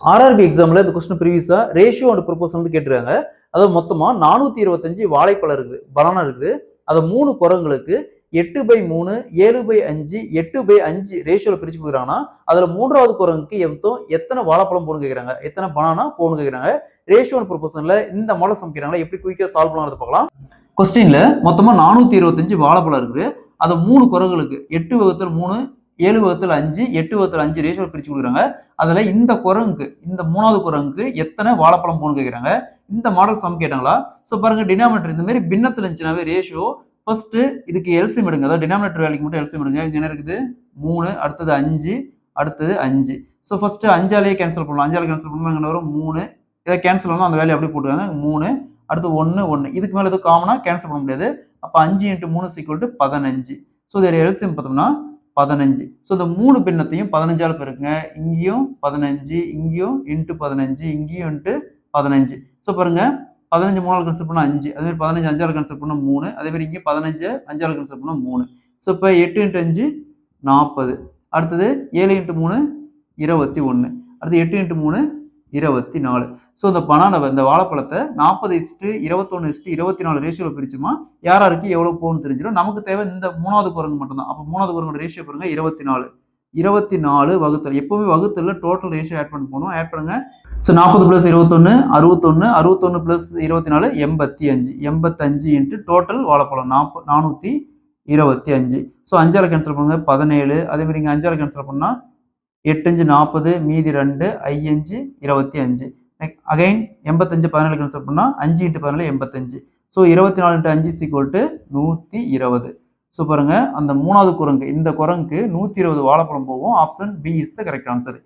RRB எக்ஸாம்ல இந்த question ப்ரீவியஸா ratio and proposal வந்து கேட்டிருக்காங்க. அதாவது மொத்தமா 425 வாழைப்பழம் இருக்குது, பனானா இருக்குது. அதை 3 குரங்களுக்கு 8/3, 7/5, 8/5 ரேஷியோல பிரிச்சு கொடுக்குறாங்கன்னா அதுல 3வது குரங்குக்கு எத்தனை வாழைப்பழம் போகணும்னு கேட்கறாங்க, எத்தனை பனானா போகணும்னு கேட்கறாங்க. ரேஷியோ அண்ட் ப்ரொபோசல்ல இந்த மாடல் சம் கேட்கறாங்களா, எப்படி குயிக்கா சால்வ் பண்ணலாம்னு பார்க்கலாம். கொஸ்டின்ல மொத்தமா 425 வாழைப்பழம் இருக்குது. அதை 3 குரங்களுக்கு 8/3, 7/5, 8/5 ரேஷியோ பிரிச்சு கொடுக்குறாங்க. அதுல இந்த குரங்குக்கு, இந்த 3வது குரங்குக்கு எத்தனை வாழைப்பழம் போகணும்னு கேட்கறாங்க. இந்த மாடல் சம் கேட்டாங்களா. சோ பாருங்க, டினாமினேட்டர் இந்த மாதிரி பின்னத்துல இருந்துச்சுனாவே ரேஷியோ ஃபர்ஸ்ட் இதுக்கு எல்சிஎம் எடுங்க. அதாவது டினாமினேட்டர் வேல்யூக்கு மட்டும் எல்சிஎம் எடுங்க. இங்க என்ன இருக்குது, 3, அடுத்தது 5, அடுத்தது 5. ஸோ ஃபர்ஸ்ட் 5ஆலேயே கேன்சல் பண்ணலாம். 5ஆல கேன்சல் பண்ணா இங்க வரும் 3. இதை கேன்சல் பண்ணா அந்த வேல்யூ அப்படியே போட்டுருக்காங்க 3, அடுத்து 1, 1. இதுக்கு மேல எதுவும் காமனா கேன்சல் பண்ண முடியாது. அப்ப 5 × 3 = 15. ஸோ இதோட எல்சிஎம் பார்த்தோம்னா 15. ஸோ இந்த 3 பின்னத்தையும் 15ஆல பெருக்குங்க. இங்கேயும் 15, இங்கேயும் × 15, இங்கேயும் × 15. ஸோ பாருங்க, 15 3ஆல் கேன்சல் பண்ணா 5, அதே மாதிரி 15 5ஆல் கேன்சல் பண்ணா 3, அதே மாதிரி இங்கே 15 5ஆல் கேன்சல் பண்ணா 3. ஸோ இப்போ 8 × 5 40, அடுத்தது 7 × 3 21, அடுத்து 8 × 3 24. ஸோ இந்த பனானாவை, இந்த வாழைப்பழத்தை 40:21:24 ரேஷியோவில் பிரிச்சுமா யாருக்கு எவ்வளவு போகணும்னு தெரிஞ்சிடும். நமக்கு தேவை இந்த 3வது குரங்கு மட்டும்தான். அப்போ 3வது குரங்கோட ரேஷியோ பாருங்க 24. 24 வகுத்தல், எப்பவுமே வகுத்தல்ல டோட்டல் ரேஷியோ ஆட் பண்ணி போகணும். ஆட் பண்ணுங்க. ஸோ 40 + 21 61, 61 + 24 85. 85 × டோட்டல் வாழைப்பழம் 425. ஸோ 5ஆல கேன்சல் பண்ணுங்க 17. அதே மாதிரி இங்கே 5ஆல கேன்சல் பண்ணா 8 5 40, மீதி 2, 5 25. அகைன் 85 17 கேன்சல் பண்ணா 5 × 14 85. ஸோ 24 × 5 = 120. ஸோ பாருங்க, அந்த 3வது குரங்கு, இந்த குரங்குக்கு 120 வாழைப்பழம் போகும். Option B is the correct answer.